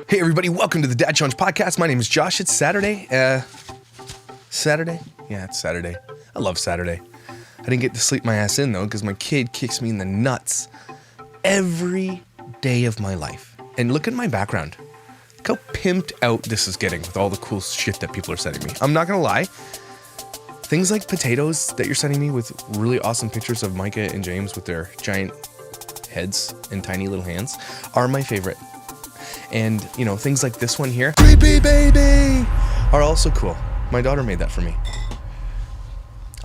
Hey everybody, welcome to the Dad Challenge Podcast. My name is Josh. It's Saturday. Saturday? Yeah, it's Saturday. I love Saturday. I didn't get to sleep my ass in though because my kid kicks me in the nuts every day of my life. And look at my background. Look how pimped out this is getting with all the cool shit that people are sending me. I'm not gonna lie. Things like potatoes that you're sending me with really awesome pictures of Micah and James with their giant heads and tiny little hands are my favorite. And, you know, things like this one here, creepy baby, are also cool. My daughter made that for me.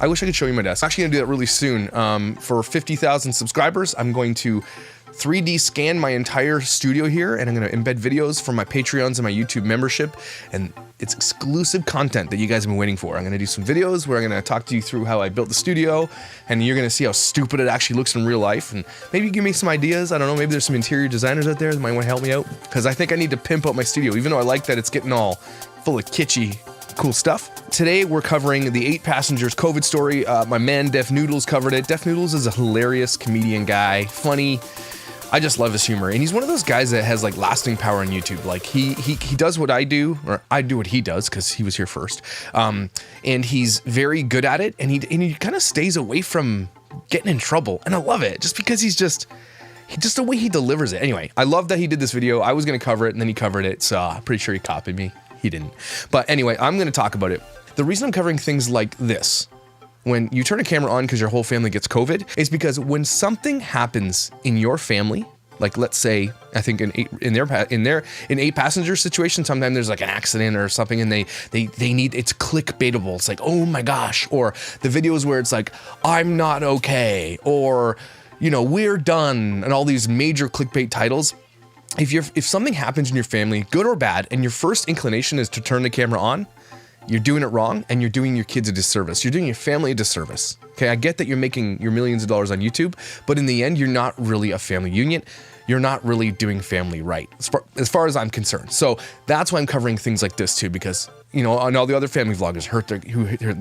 I wish I could show you my desk. I'm actually gonna do that really soon. For 50,000 subscribers, I'm going to 3D scan my entire studio here, and I'm gonna embed videos from my Patreons and my YouTube membership, and it's exclusive content that you guys have been waiting for. I'm gonna do some videos where I'm gonna talk to you through how I built the studio, and you're gonna see how stupid it actually looks in real life, and maybe give me some ideas. I don't know, maybe there's some interior designers out there that might wanna help me out, because I think I need to pimp out my studio, even though I like that it's getting all full of kitschy, cool stuff. Today we're covering the 8 passengers COVID story. My man Def Noodles covered it. Def Noodles is a hilarious comedian guy, funny. I just love his humor, and he's one of those guys that has like lasting power on YouTube. Like he does what I do, or I do what he does because he was here first. And he's very good at it, and he kind of stays away from getting in trouble, and I love it just because he's just the way he delivers it. Anyway, I love that he did this video. I was gonna cover it, and then he covered it, so I'm pretty sure he copied me. He didn't. But anyway, I'm gonna talk about it. The reason I'm covering things like this, when you turn a camera on because your whole family gets COVID, is because when something happens in your family, like let's say, I think in 8 passenger situation, sometimes there's like an accident or something, and they need, it's clickbaitable. It's like, oh my gosh, or the videos where it's like, I'm not okay, or you know, we're done, and all these major clickbait titles. If something happens in your family, good or bad, and your first inclination is to turn the camera on, you're doing it wrong, and you're doing your kids a disservice. You're doing your family a disservice. Okay, I get that you're making your millions of dollars on YouTube, but in the end, you're not really a family unit. You're not really doing family right, as far as I'm concerned. So that's why I'm covering things like this too, because you know, and all the other family vloggers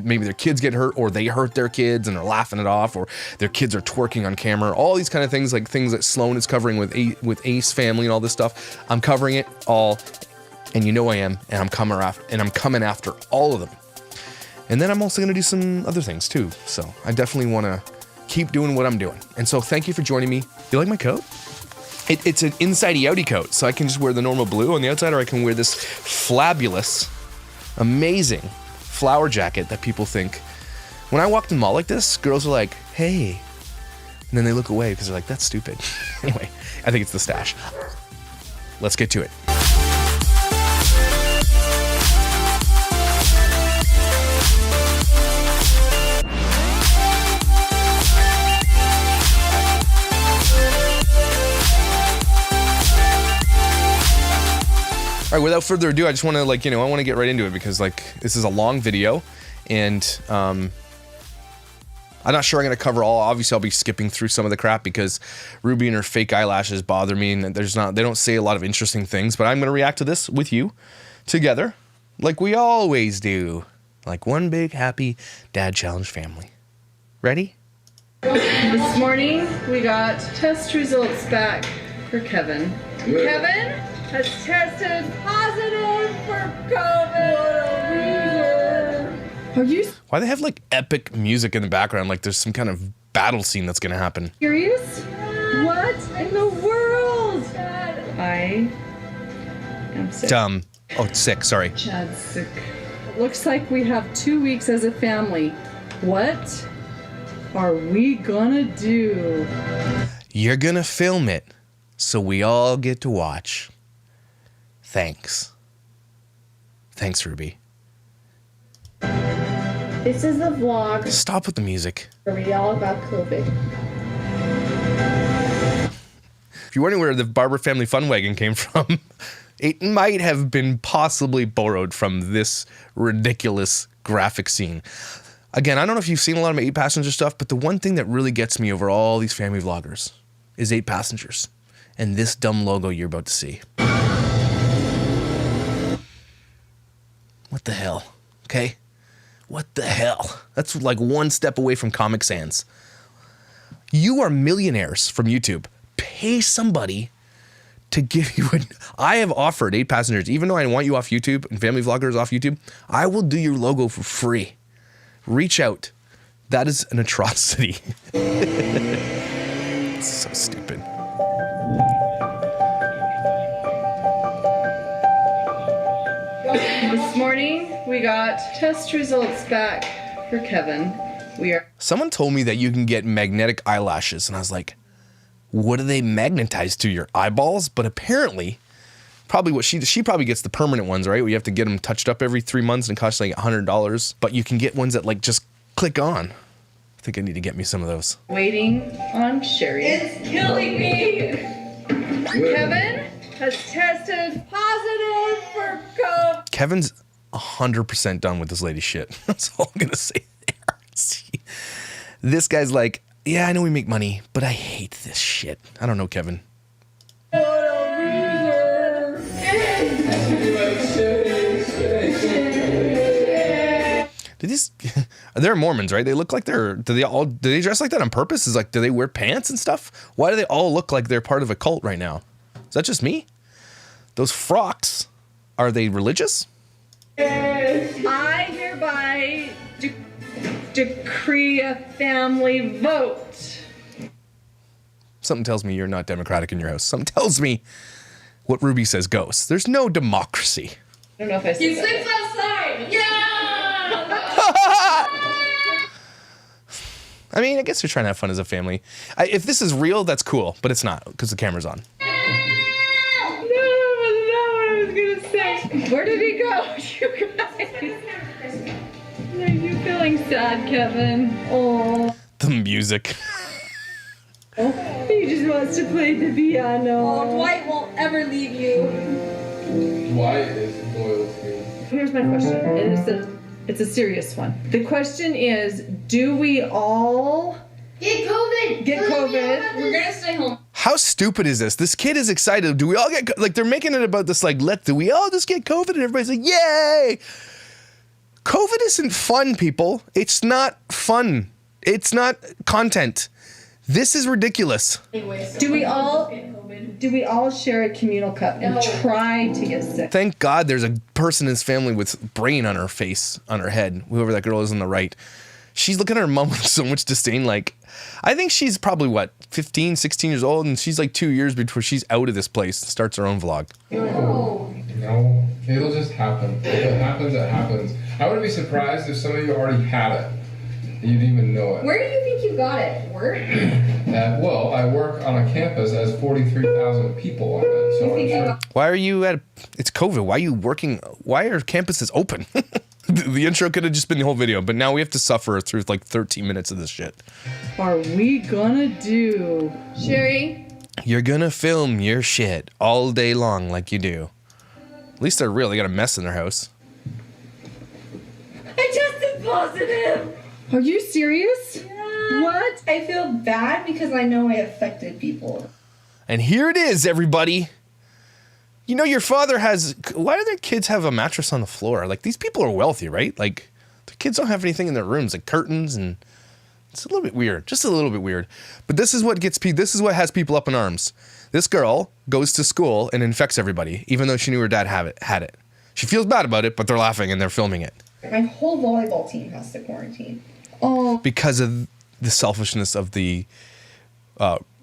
maybe their kids get hurt, or they hurt their kids and they're laughing it off, or their kids are twerking on camera. All these kind of things, like things that Sloan is covering with Ace family and all this stuff. I'm covering it all. And you know I am, and I'm coming after all of them. And then I'm also gonna do some other things too. So I definitely wanna keep doing what I'm doing. And so thank you for joining me. You like my coat? It's an inside-y outy coat, so I can just wear the normal blue on the outside, or I can wear this fabulous, amazing flower jacket that people think. When I walk in the mall like this, girls are like, hey. And then they look away because they're like, that's stupid. Anyway, I think it's the stash. Let's get to it. All right, without further ado, I just want to I want to get right into it because this is a long video, and I'm not sure I'm going to cover all. Obviously, I'll be skipping through some of the crap because Ruby and her fake eyelashes bother me, and they don't say a lot of interesting things, but I'm going to react to this with you together like we always do, like one big happy Dad Challenge family. Ready? This morning, we got test results back for Kevin. Kevin has tested positive for COVID. Are you Why they have like epic music in the background, like there's some kind of battle scene that's gonna happen? serious? What in the world? I am sick. Dumb. Oh, sick, sorry. Chad's sick. Looks like we have 2 weeks as a family. What are we gonna do? You're gonna film it so we all get to watch. Thanks. Thanks, Ruby. This is the vlog Stop with the music. where we all got COVID. If you're wondering where the Barbour family fun wagon came from, it might have been possibly borrowed from this ridiculous graphic scene. Again, I don't know if you've seen a lot of my 8 passenger stuff, but the one thing that really gets me over all these family vloggers is 8 passengers and this dumb logo you're about to see. What the hell? Okay? What the hell? That's like one step away from Comic Sans. You are millionaires from YouTube. pay somebody to give you I have offered 8 passengers, even though I want you off YouTube and family vloggers off YouTube, I will do your logo for free. Reach out. That is an atrocity. It's so stupid. This morning, we got test results back for Kevin. Someone told me that you can get magnetic eyelashes, and I was like, what do they magnetize to, your eyeballs? But apparently, probably what she probably gets the permanent ones, right? Where you have to get them touched up every 3 months and cost like $100. But you can get ones that like just click on. I think I need to get me some of those. Waiting on Sherry. It's killing me. Kevin has tested positive for COVID. Kevin's 100% done with this lady's shit. That's all I'm gonna say there. This guy's like, yeah, I know we make money, but I hate this shit. I don't know, Kevin. They're Mormons, right? They look like do they dress like that on purpose? Is like, do they wear pants and stuff? Why do they all look like they're part of a cult right now? Is that just me? Those frocks, are they religious? I hereby decree a family vote. Something tells me you're not democratic in your house. Something tells me what Ruby says goes. There's no democracy. I don't know if I said You that. sleep outside. Yeah. I mean, I guess they're trying to have fun as a family. If this is real, that's cool, but it's not because the camera's on. No, that's not what I was gonna say. Where did he go? You guys. Are you feeling sad, Kevin? Oh. The music. He just wants to play the piano. Oh, Dwight won't ever leave you. Dwight is loyal to me. Here's my question, and it's a serious one. The question is, do we all Get COVID. get COVID? We're gonna stay home. How stupid is this? This kid is excited. Do we all get, like, they're making it about this, like, do we all just get COVID? And everybody's like, yay! COVID isn't fun, people. It's not fun. It's not content. This is ridiculous. Anyway, so Do we all- get COVID. Do we all share a communal cup and No. try to get sick? Thank God there's a person in his family with brain on her face, on her head, whoever that girl is on the right. She's looking at her mom with so much disdain. Like, I think she's probably, what, 15, 16 years old, and she's like 2 years before she's out of this place and starts her own vlog. No. No, it'll just happen. If it happens, it happens. I wouldn't be surprised if some of you already had it. You didn't even know it. Where do you think you got it? Work? Well, I work on a campus that has 43,000 people on it, so You I'm think you sure. got Why are you it's COVID. Why are you working? Why are campuses open? The intro could have just been the whole video, but now we have to suffer through like 13 minutes of this shit. Are we gonna do? Sherry? You're gonna film your shit all day long like you do. At least they're real. They got a mess in their house. I tested positive. Are you serious? Yeah. What? I feel bad because I know I affected people. And here it is, everybody. You know, your father has... Why do their kids have a mattress on the floor? Like, these people are wealthy, right? Like, their kids don't have anything in their rooms, like curtains, and... It's a little bit weird. Just a little bit weird. But this is what this is what has people up in arms. This girl goes to school and infects everybody, even though she knew her dad had it. She feels bad about it, but they're laughing and they're filming it. My whole volleyball team has to quarantine. Oh, Because of the selfishness of the...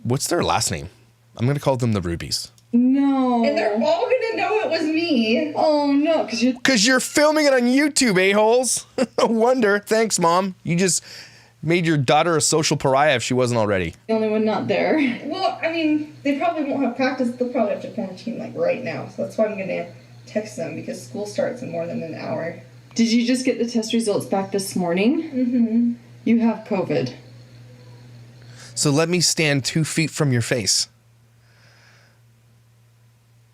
what's their last name? I'm going to call them the Rubies. no. And they're all gonna know it was me. Oh, no, because you're... Because you're filming it on YouTube, a-holes. No wonder. Thanks, Mom. You just made your daughter a social pariah if she wasn't already. the only one not there. Well, I mean, they probably won't have practice. They'll probably have to quarantine like right now. So that's why I'm gonna text them because school starts in more than an hour. Did you just get the test results back this morning? Mm-hmm. You have COVID. So let me stand 2 feet from your face.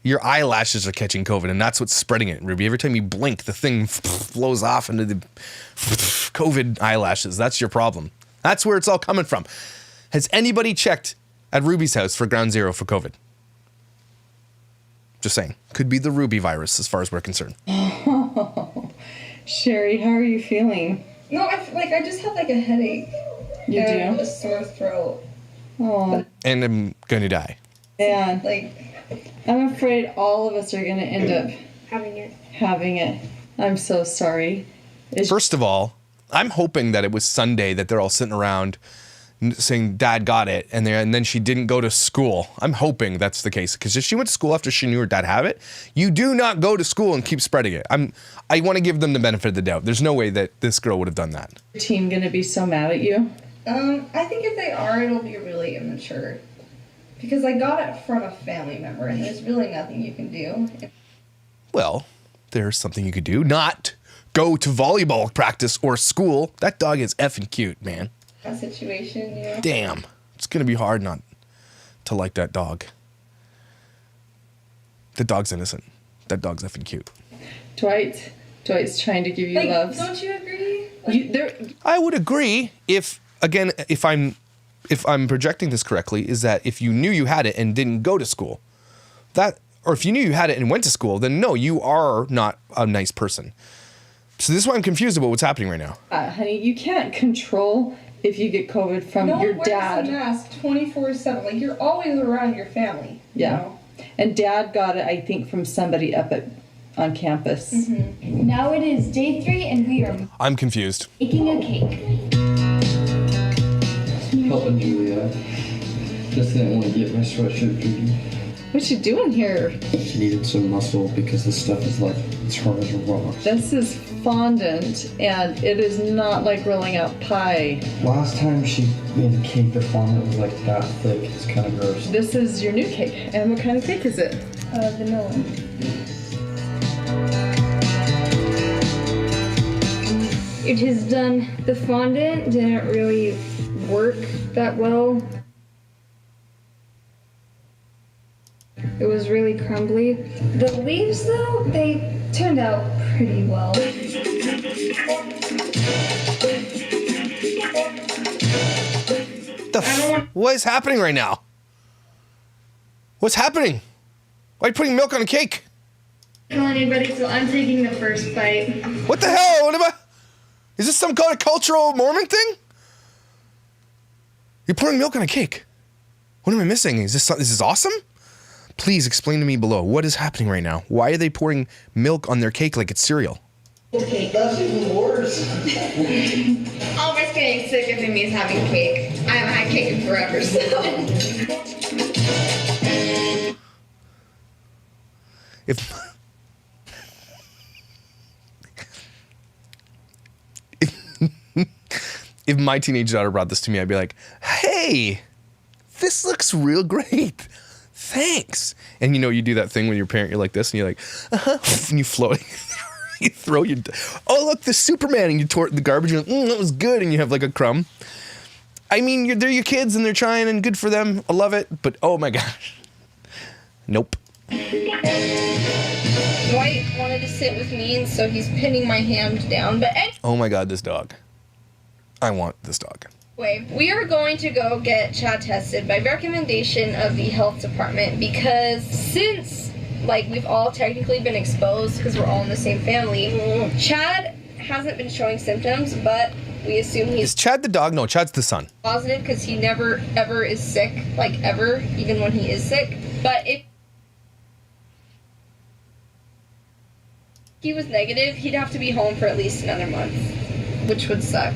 Your eyelashes are catching COVID, and that's what's spreading it, Ruby. Every time you blink, the thing flows off into the COVID eyelashes. That's your problem. That's where it's all coming from. Has anybody checked at Ruby's house for ground zero for COVID? Just saying. Could be the Ruby virus as far as we're concerned. Sherry, how are you feeling? No, I just have like a headache. You and do? a sore throat. Oh, And I'm gonna die. man. Like, I'm afraid all of us are going to end up Having it. I'm so sorry. First of all, I'm hoping that it was Sunday that they're all sitting around saying Dad got it, and then she didn't go to school. I'm hoping that's the case, because if she went to school after she knew her dad had it, you do not go to school and keep spreading it. I want to give them the benefit of the doubt. There's no way that this girl would have done that. Your team going to be so mad at you? I think if they are, it'll be really immature. Because I got it from a family member, and there's really nothing you can do. Well, there's something you could do. Not go to volleyball practice or school. That dog is effing cute, man. That situation, you know? Damn. It's going to be hard not to like that dog. The dog's innocent. That dog's effing cute. Dwight's trying to give you Like, loves. don't you agree? I would agree if I'm projecting this correctly, is that if you knew you had it and didn't go to school, or if you knew you had it and went to school, then no, you are not a nice person. So this is why I'm confused about what's happening right now. Honey, you can't control if you get COVID from No your one wears dad. a mask 24/7. Like, you're always around your family. Yeah. You know? And Dad got it, I think, from somebody up on campus. Mm-hmm. Now it is day 3 and we are I'm confused. making a cake. Helping Julia. Just didn't want to get my sweatshirt dirty. What you doing here? She needed some muscle because this stuff is like as hard as a rock. This is fondant, and it is not like rolling out pie. Last time she made a cake, the fondant was like that thick. It's kind of gross. This is your new cake. And what kind of cake is it? Vanilla. It has done, the fondant didn't really work that well. It was really crumbly. The leaves though, they turned out pretty well. What is happening right now? What's happening? Why are you putting milk on a cake? Tell anybody, so I'm taking the first bite. What the hell? Is this some kind of cultural Mormon thing? You're pouring milk on a cake. What am I missing? Is this awesome? Please explain to me below. What is happening right now? Why are they pouring milk on their cake like it's cereal? That's even worse. All of us getting sick of Mimmy's having cake. I haven't had cake in forever, so. If my teenage daughter brought this to me, I'd be like, hey, this looks real great. Thanks. And you do that thing when your parent, you're like this, and you're like, and you float. You throw your, oh, look, the Superman, and you tore the garbage, and that was good, and you have like a crumb. I mean, they're your kids, and they're trying, and good for them. I love it, but oh my gosh. Nope. Dwight wanted to sit with me, and so he's pinning my hand down. But Oh my God, this dog. I want this dog. anyway, we are going to go get Chad tested by recommendation of the health department because since, we've all technically been exposed because we're all in the same family, Chad hasn't been showing symptoms, but we assume Is he's Chad the dog? No, Chad's the son. positive because he never, ever is sick, ever, even when he is sick. But if he was negative, he'd have to be home for at least another month, which would suck.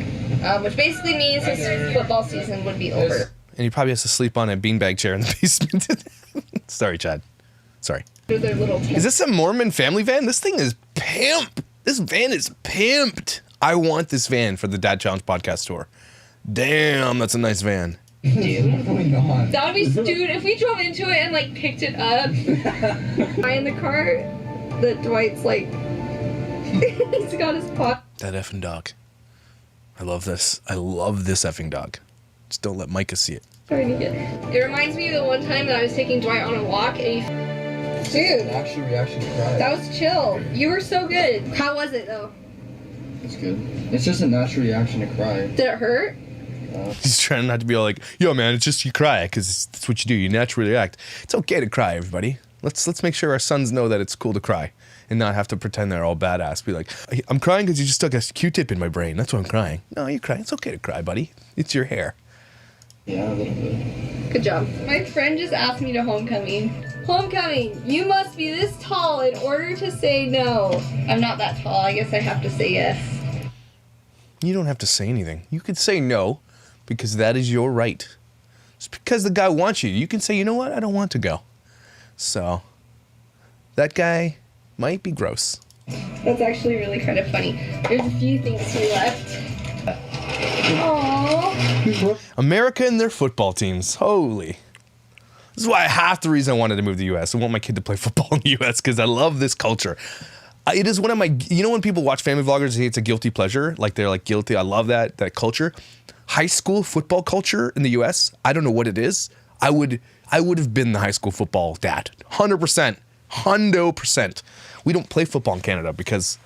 Which basically means his football season would be over. And he probably has to sleep on a beanbag chair in the basement. Sorry, Chad. Sorry. Their little Is this a Mormon family van? This thing is pimp. This van is pimped. I want this van for the Dad Challenge podcast tour. Damn, that's a nice van. Probably not. That would be, dude, if we drove into it and picked it up. I in the car, that Dwight's he's got his pot. That effing dog. I love this. I love this effing dog. Just don't let Micah see it. It reminds me of the one time that I was taking Dwight on a walk and dude, Actual reaction to cry. that was chill. You were so good. How was it though? It's good. It's just a natural reaction to cry. Did it hurt? He's trying not to be all like, yo, man, it's just you cry, because that's what you do. You naturally react. It's okay to cry, everybody. Let's make sure our sons know that it's cool to cry and not have to pretend they're all badass. Be like, I'm crying because you just stuck a Q-tip in my brain. That's why I'm crying. No, you cry. It's okay to cry, buddy. It's your hair. Yeah, a little bit. Good job. My friend just asked me to homecoming. Homecoming, you must be this tall in order to say no. I'm not that tall. I guess I have to say yes. You don't have to say anything. You could say no because that is your right. It's because the guy wants you. You can say, you know what? I don't want to go. So that guy might be gross. That's actually really kind of funny. There's a few things he left. Aww. America and their football teams. Holy. This is why half the reason I wanted to move to the U.S. I want my kid to play football in the U.S. because I love this culture. It is one of my, you know when people watch family vloggers, they say it's a guilty pleasure? Like they're like guilty. I love that culture. High school football culture in the U.S., I don't know what it is. I would have been the high school football dad. 100%. 100%. We don't play football in Canada because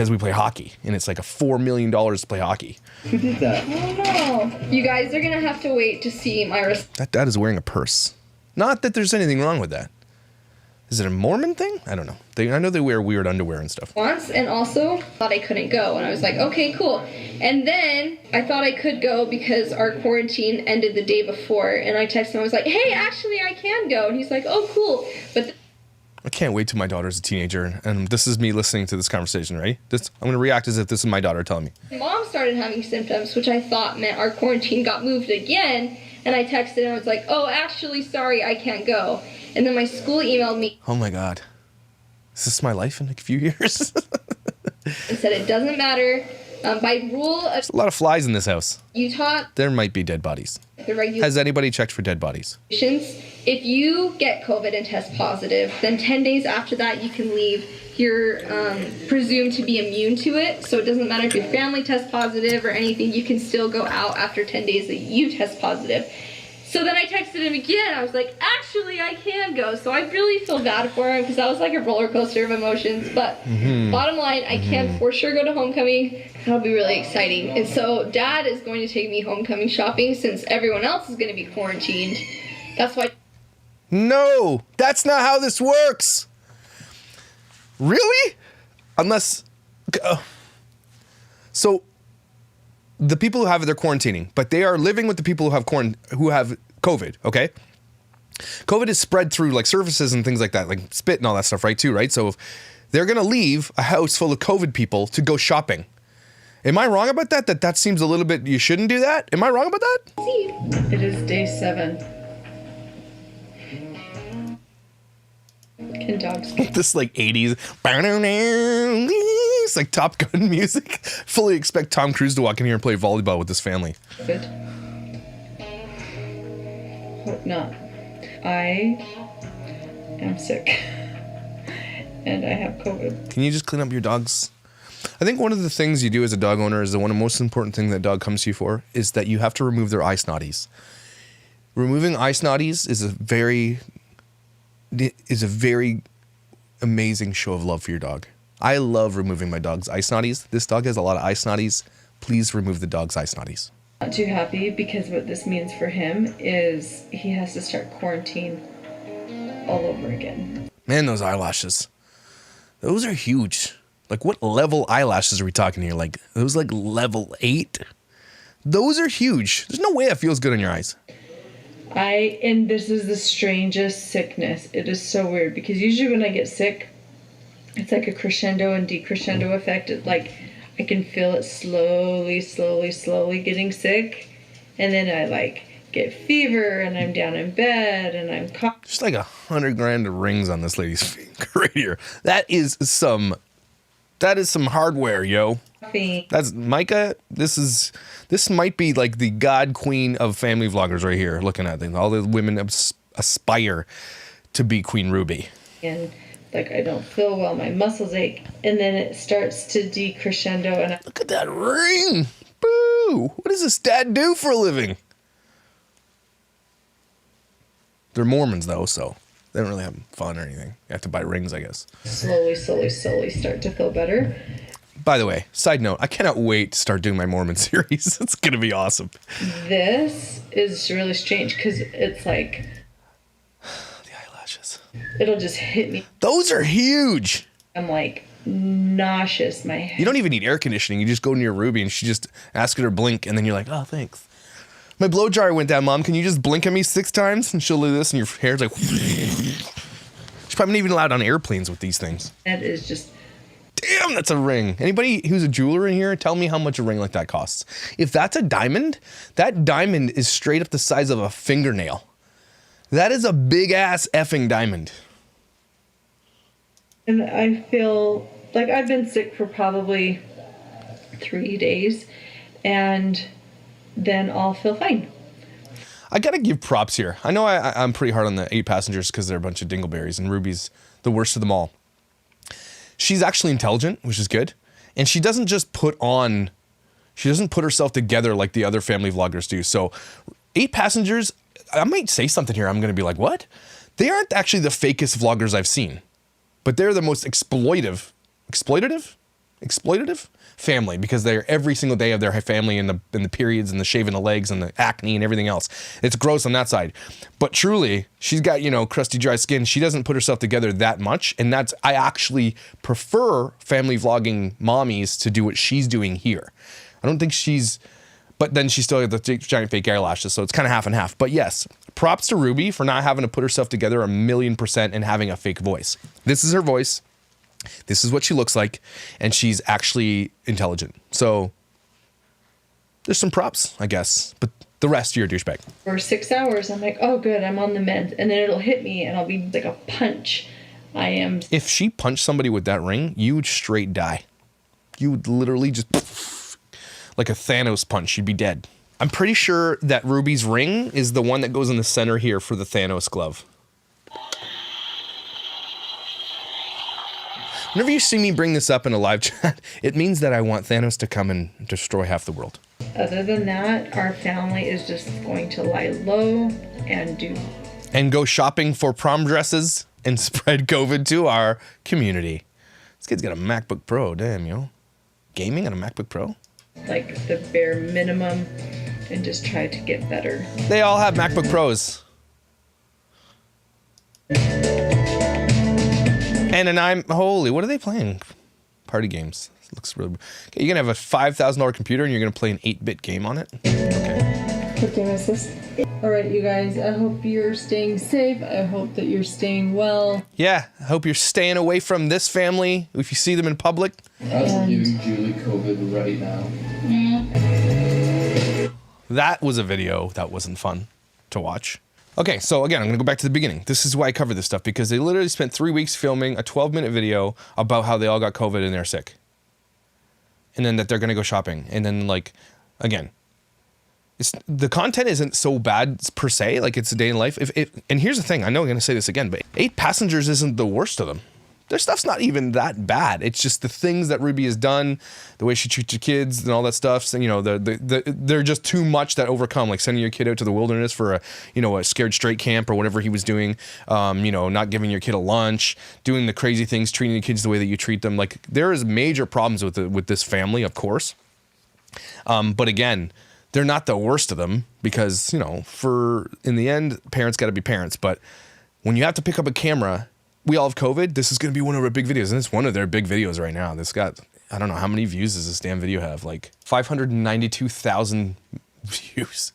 we play hockey. And it's like a $4 million to play hockey. Who did that? Oh no. You guys are going to have to wait to see my That dad is wearing a purse. Not that there's anything wrong with that. Is it a Mormon thing? I don't know. I know they wear weird underwear and stuff. response, and also thought I couldn't go, and I was like, okay, cool. And then I thought I could go because our quarantine ended the day before, and I texted him, I was like, hey, actually I can go, and he's like, oh, cool. But I can't wait till my daughter's a teenager, and this is me listening to this conversation, right? I'm going to react as if this is my daughter telling me. Mom started having symptoms, which I thought meant our quarantine got moved again, and I texted and I was like, oh, actually, sorry, I can't go. And then my school emailed me. Oh my God. Is this my life in a few years? And said it doesn't matter. By rule of There's a lot of flies in this house. Utah, There might be dead bodies. the regulations, Has anybody checked for dead bodies? if you get COVID and test positive, then 10 days after that you can leave. You're presumed to be immune to it, so it doesn't matter if your family tests positive or anything, you can still go out after 10 days that you test positive. So then I texted him again. I was like, actually, I can go. So I really feel bad for him because that was like a roller coaster of emotions. But bottom line, I can for sure go to homecoming. That'll be really exciting. And so Dad is going to take me homecoming shopping since everyone else is going to be quarantined. That's why. No, that's not how this works. Really? Unless, so the people who have it, they're quarantining, but they are living with the people who have COVID. Okay, COVID is spread through like surfaces and things like that, like spit and all that stuff, right? Too, right? So if they're gonna leave a house full of COVID people to go shopping, am I wrong about that? That seems a little bit. You shouldn't do that. Am I wrong about that? It is day 7. Can dogs This like 80s, it's like Top Gun music. Fully expect Tom Cruise to walk in here and play volleyball with his family. good? Hope not. I am sick. And I have COVID. Can you just clean up your dogs? I think one of the things you do as a dog owner is the one of the most important thing that dog comes to you for is that you have to remove their eye snotties. Removing eye snotties is a very amazing show of love for your dog. I love removing my dog's eye snotties. This dog has a lot of eye snotties. Please remove the dog's eye snotties. Not too happy because what this means for him is he has to start quarantine all over again. Man, those eyelashes. Those are huge. Like, what level eyelashes are we talking here? Like, those like level 8? Those are huge. There's no way that feels good on your eyes. And this is the strangest sickness. It is so weird because usually when I get sick, it's like a crescendo and decrescendo effect. It's like I can feel it slowly getting sick. And then I like get fever and I'm down in bed and I'm coughing. Just like $100,000 of rings on this lady's finger right here. That is some hardware, yo. That's Micah. This might be like the god queen of family vloggers right here. Looking at things, all the women aspire to be Queen Ruby. And like I don't feel well, my muscles ache, and then it starts to decrescendo. And Look at that ring. Boo! What does this dad do for a living? They're Mormons though, so they don't really have fun or anything. You have to buy rings, I guess. slowly start to feel better. By the way, side note, I cannot wait to start doing my Mormon series. It's going to be awesome. This is really strange because it's like The eyelashes. it'll just hit me. Those are huge. I'm like nauseous. My head. You don't even need air conditioning. You just go near Ruby and she just asks her to blink and then you're like, oh, thanks. My blow dryer went down, Mom. Can you just blink at me 6 times? And she'll do this, and your hair's like. She's probably not even allowed on airplanes with these things. That is just. Damn, that's a ring. Anybody who's a jeweler in here, tell me how much a ring like that costs. If that's a diamond, that diamond is straight up the size of a fingernail. That is a big ass effing diamond. And I feel like I've been sick for probably 3 days, and then I'll feel fine. I gotta give props here. I know I'm pretty hard on the 8 passengers because they're a bunch of dingleberries, and Ruby's the worst of them all. She's actually intelligent, which is good. And she doesn't just put herself together like the other family vloggers do. So 8 passengers, I might say something here. I'm going to be like, what? They aren't actually the fakest vloggers I've seen, but they're the most exploitative family, because they're every single day of their family and the periods and the shaving the legs and the acne and everything else. It's gross on that side. But truly, she's got, crusty, dry skin. She doesn't put herself together that much. And I actually prefer family vlogging mommies to do what she's doing here. I don't think but then she still has the giant fake eyelashes. So it's kind of half and half. But yes, props to Ruby for not having to put herself together 1,000,000% and having a fake voice. This is her voice. This is what she looks like, and she's actually intelligent. So there's some props, I guess, but the rest, you're a douchebag. For 6 hours, I'm like, oh, good, I'm on the meds. And then it'll hit me, and I'll be like a punch. I am. If she punched somebody with that ring, you would straight die. You would literally just, like a Thanos punch, you'd be dead. I'm pretty sure that Ruby's ring is the one that goes in the center here for the Thanos glove. Whenever you see me bring this up in a live chat, it means that I want Thanos to come and destroy half the world. Other than that, our family is just going to lie low and go shopping for prom dresses and spread COVID to our community. This kid's got a MacBook Pro, damn, yo. Gaming on a MacBook Pro? Like the bare minimum, and just try to get better. They all have MacBook Pros. And I'm holy, what are they playing? Party games. This looks really. Okay, you're gonna have a $5,000 computer and you're gonna play an 8-bit game on it. Okay. What game is this? All right, you guys. I hope you're staying safe. I hope that you're staying well. Yeah, I hope you're staying away from this family if you see them in public. I'm giving Julie COVID right now. That was a video that wasn't fun to watch. Okay, so again, I'm going to go back to the beginning. This is why I cover this stuff, because they literally spent 3 weeks filming a 12-minute video about how they all got COVID and they're sick. And then that they're going to go shopping. And then, again, the content isn't so bad per se, like it's a day in life. And here's the thing, I know I'm going to say this again, but 8 passengers isn't the worst of them. Their stuff's not even that bad. It's just the things that Ruby has done, the way she treats your kids and all that stuff. And, they're just too much that overcome, like sending your kid out to the wilderness for a scared straight camp or whatever he was doing. Not giving your kid a lunch, doing the crazy things, treating the kids the way that you treat them. Like, there is major problems with this family, of course. But again, they're not the worst of them, because, in the end, parents got to be parents. But when you have to pick up a camera, we all have COVID. This is going to be one of our big videos. And it's one of their big videos right now. This got, I don't know, how many views does this damn video have? Like 592,000 views.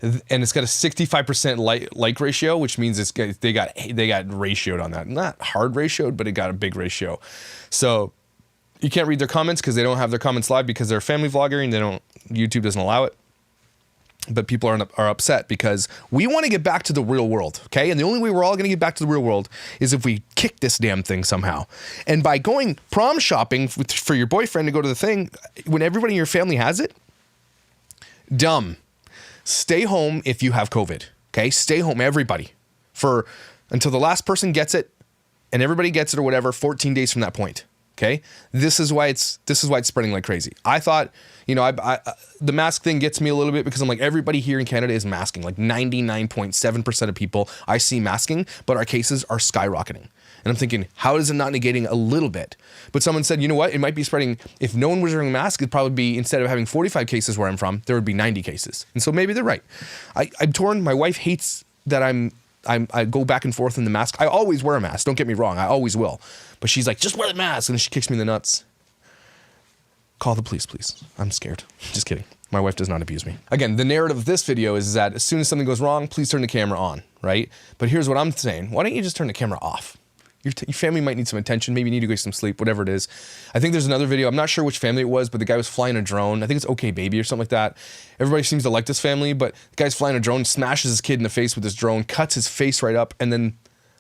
And it's got a 65% like ratio, which means they got ratioed on that. Not hard ratioed, but it got a big ratio. So you can't read their comments because they don't have their comments live, because they're a family vlogger and YouTube doesn't allow it. But people are upset because we want to get back to the real world, okay? And the only way we're all going to get back to the real world is if we kick this damn thing somehow. And by going prom shopping for your boyfriend to go to the thing, when everybody in your family has it, dumb. Stay home if you have COVID, okay? Stay home, everybody, until the last person gets it and everybody gets it or whatever, 14 days from that point. Okay, this is why it's spreading like crazy. I thought, the mask thing gets me a little bit, because I'm like, everybody here in Canada is masking. Like 99.7% of people I see masking, but our cases are skyrocketing. And I'm thinking, how is it not negating a little bit? But someone said, you know what? It might be spreading. If no one was wearing a mask, it'd probably be, instead of having 45 cases where I'm from, there would be 90 cases. And so maybe they're right. I'm torn. My wife hates that I go back and forth in the mask. I always wear a mask. Don't get me wrong. I always will. But she's like, just wear the mask. And then she kicks me in the nuts. Call the police, please. I'm scared. Just kidding. My wife does not abuse me. Again, the narrative of this video is that as soon as something goes wrong, please turn the camera on, right? But here's what I'm saying. Why don't you just turn the camera off? Your family might need some attention. Maybe you need to get some sleep, whatever it is. I think there's another video. I'm not sure which family it was, but the guy was flying a drone. I think it's OK Baby or something like that. Everybody seems to like this family, but the guy's flying a drone, smashes his kid in the face with his drone, cuts his face right up, and then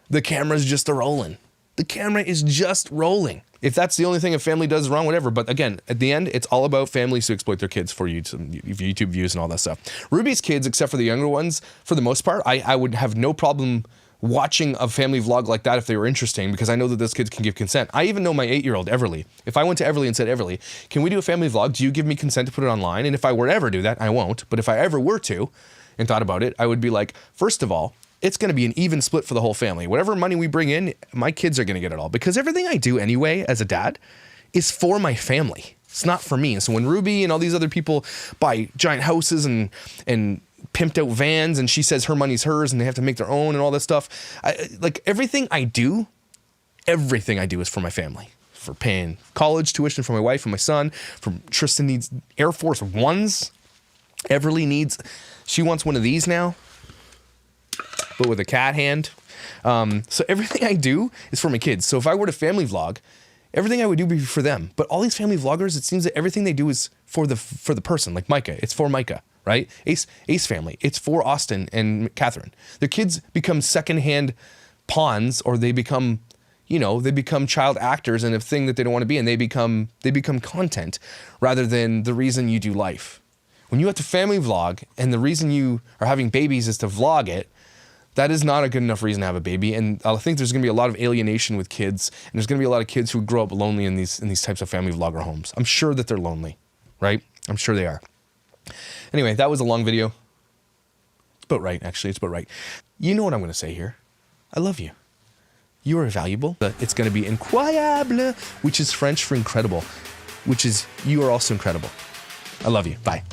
the camera's just rolling. The camera is just rolling. If that's the only thing a family does wrong, whatever. But again, at the end, it's all about families who exploit their kids for YouTube views and all that stuff. Ruby's kids, except for the younger ones, for the most part, I would have no problem watching a family vlog like that if they were interesting, because I know that those kids can give consent. I even know my 8-year-old, Everly. If I went to Everly and said, Everly, can we do a family vlog? Do you give me consent to put it online? And if I were to ever do that, I won't. But if I ever were to and thought about it, I would be like, first of all, it's going to be an even split for the whole family. Whatever money we bring in, my kids are going to get it all. Because everything I do anyway as a dad is for my family. It's not for me. And so when Ruby and all these other people buy giant houses and pimped out vans and she says her money's hers and they have to make their own and all that stuff, like everything I do is for my family. For paying college tuition for my wife and my son. For Tristan needs Air Force Ones. Everly needs, she wants one of these now, but with a cat hand. So everything I do is for my kids. So if I were to family vlog, everything I would do would be for them. But all these family vloggers, it seems that everything they do is for the person. Like Micah, it's for Micah, right? Ace family, it's for Austin and Catherine. Their kids become secondhand pawns, or they become, they become child actors in a thing that they don't want to be, and they become content rather than the reason you do life. When you have to family vlog and the reason you are having babies is to vlog it, that is not a good enough reason to have a baby. And I think there's going to be a lot of alienation with kids, and there's going to be a lot of kids who grow up lonely in these types of family vlogger homes. I'm sure that they're lonely, right? I'm sure they are. Anyway, that was a long video. It's about right, actually. It's about right. You know what I'm going to say here. I love you. You are valuable. It's going to be incroyable, which is French for incredible, which is you are also incredible. I love you. Bye.